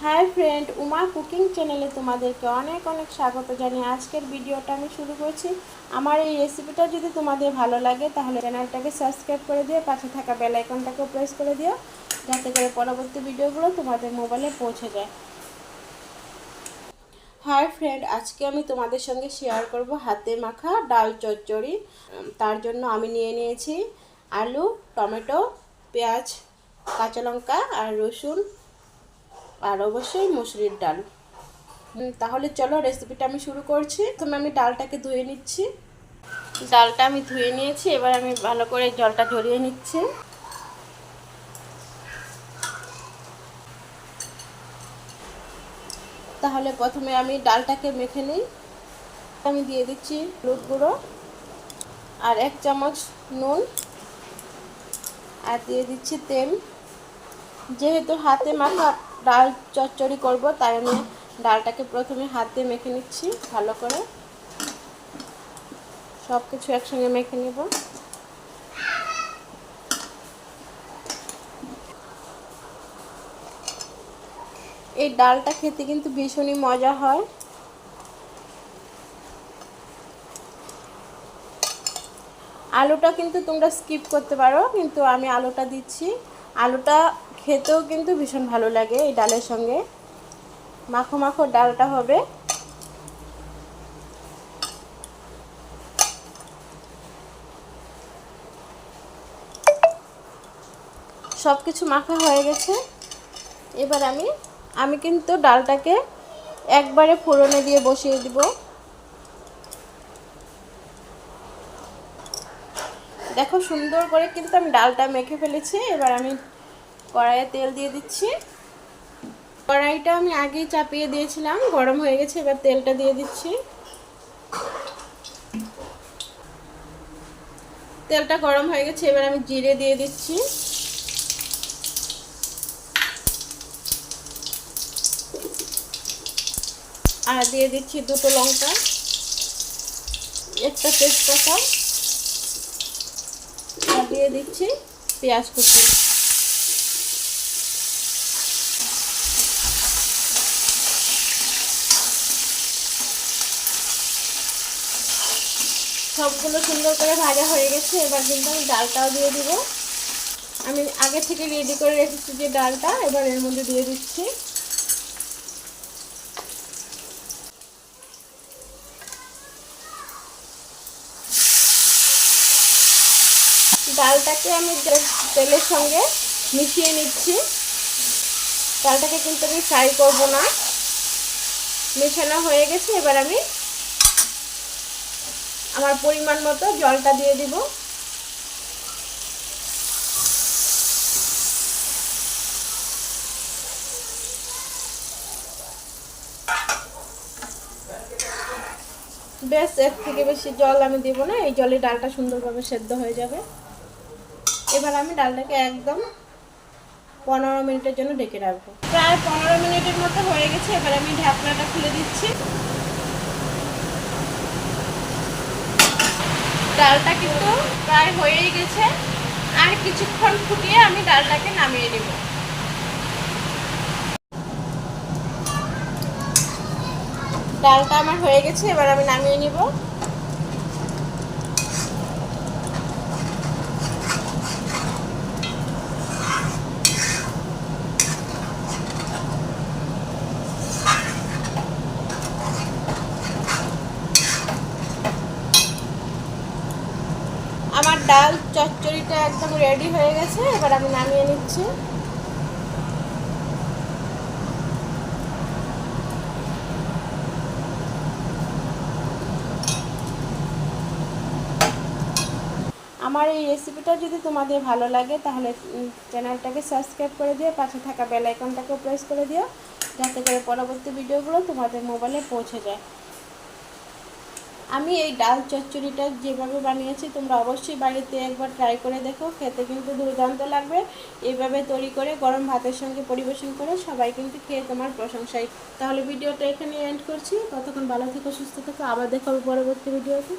Hi friend Uma cooking चैनले तुम्हादेरके अनेक अनेक स्वागत जानिए आजकेर भिडियोटा आमी शुरू करछि। आमार এই রেসিপিটা যদি তোমাদের ভালো লাগে তাহলে চ্যানেলটাকে সাবস্ক্রাইব করে দিও, পাশে থাকা বেল আইকনটাকে প্রেস করে দিও যাতে করে পরবর্তী ভিডিওগুলো তোমাদের মোবাইলে পৌঁছে যায়। हाय फ्रेंड आज के आमी तुम्हादेर संगे शेयर करब हाथे माखा डाल चच्चड़ी। तार जन्य आमी निये नियेछि आलू, टमेटो, पेঁয়াজ, काँचा लंका और रसुन और अवश्य मसुरिर डाल। ताहले चलो रेसिपिटा आमी शुरू करछि। प्रथमे आमी डालटाके धुए निচ্ছি। डालटा आमी धुए निয়েছি, এবার আমি ভালো করে জলটা ঝরিয়ে নিচ্ছি। তাহলে প্রথমে আমি ডালটাকে মেখে নিই। আমি দিয়ে দিচ্ছি হলুদ গুঁড়ো আর 1 চামচ নুন আর দিয়ে দিচ্ছি তেল। যেহেতু হাতে মাখা ডাল চচ্চড়ি করব তাই আমি ডালটাকে প্রথমে হাতে মেখে নিচ্ছি ভালো করে। সব কিছু একসঙ্গে মেখে নেব। এই ডালটা খেতে কিন্তু ভীষণই মজা হয়। আলুটা কিন্তু তোমরা স্কিপ করতে পারো, কিন্তু আমি আলুটা দিচ্ছি। আলুটা খেতেও কিন্তু ভীষণ ভালো লাগে। এই ডালের সঙ্গে মাখো মাখো ডালটা হবে। সব কিছু মাখা হয়ে গেছে। এবার আমি কিন্তু ডালটাকে একবারে ফোড়নে দিয়ে বসিয়ে দিব। দেখো সুন্দর করে কিন্তু আমি ডালটা মেখে ফেলেছি। এবার আমি কড়াইয়ে তেল দিয়ে দিচ্ছি। কড়াইটা আমি আগেই চাপিয়ে দিয়েছিলাম, গরম হয়ে গেছে। এবার তেলটা দিয়ে দিচ্ছি। তেলটা গরম হয়ে গেছে। এবার আমি জিরে দিয়ে দিচ্ছি। আর দিয়ে দিচ্ছি দুটো লঙ্কা, একটা তেজপাতা আর দিয়ে দিচ্ছি পেঁয়াজ কুচি। সবগুলো সুন্দর করে ভাজা হয়ে গেছে। এবার কিন্তু আমি ডালটাও দিয়ে দিব। আমি আগে থেকে রেডি করে রেখেছি যে ডালটা, এবার এর মধ্যে দিয়ে দিচ্ছি। ডালটাকে আমি তেলের সঙ্গে মিশিয়ে নিচ্ছি। ডালটাকে কিন্তু আমি ফ্রাই করব না। মেশানো হয়ে গেছে। এবার আমি আমার পরিমাণ মতো জলটা দিয়ে দিব। বেশ এর থেকে বেশি জল আমি দেব না, এই জলে ডালটা সুন্দরভাবে সেদ্ধ হয়ে যাবে। এবার আমি ডালটাকে একদম 15 মিনিটের জন্য ঢেকে রাখবো। প্রায় 15 মিনিটের মতো হয়ে গেছে। এবার আমি ঢাকনাটা খুলে দিচ্ছি। ডালটা কিন্তু প্রায় হয়েই গেছে। আর কিছুক্ষণ ফুটিয়ে আমি ডালটাকে নামিয়ে নেব। ডালটা আমার হয়ে গেছে। এবার আমি নামিয়ে নিব। আমার ডাল চচ্চড়িটা একদম রেডি হয়ে গেছে। এবার আমি নামিয়ে নিচ্ছি। আমার এই রেসিপিটা যদি তোমাদের ভালো লাগে তাহলে চ্যানেলটাকে সাবস্ক্রাইব করে দিও, পাশে থাকা বেল আইকনটাকে প্রেস করে দিও যাতে করে পরবর্তী ভিডিওগুলো তোমাদের মোবাইলে পৌঁছে যায়। আমি এই ডাল চচ্চড়িটা যেভাবে বানিয়েছি তোমরা অবশ্যই বাড়িতে একবার ট্রাই করে দেখো। খেতে কিন্তু দুর্দান্ত লাগবে। এইভাবে তৈরি করে গরম ভাতের সঙ্গে পরিবেশন করে সবাই কিন্তু খেয়ে তোমার প্রশংসাই। তাহলে ভিডিওটা এখানে এন্ড করছি। ততক্ষণ ভালো থেকো, সুস্থ থেকো। আবার দেখা হবে পরবর্তী ভিডিওতে।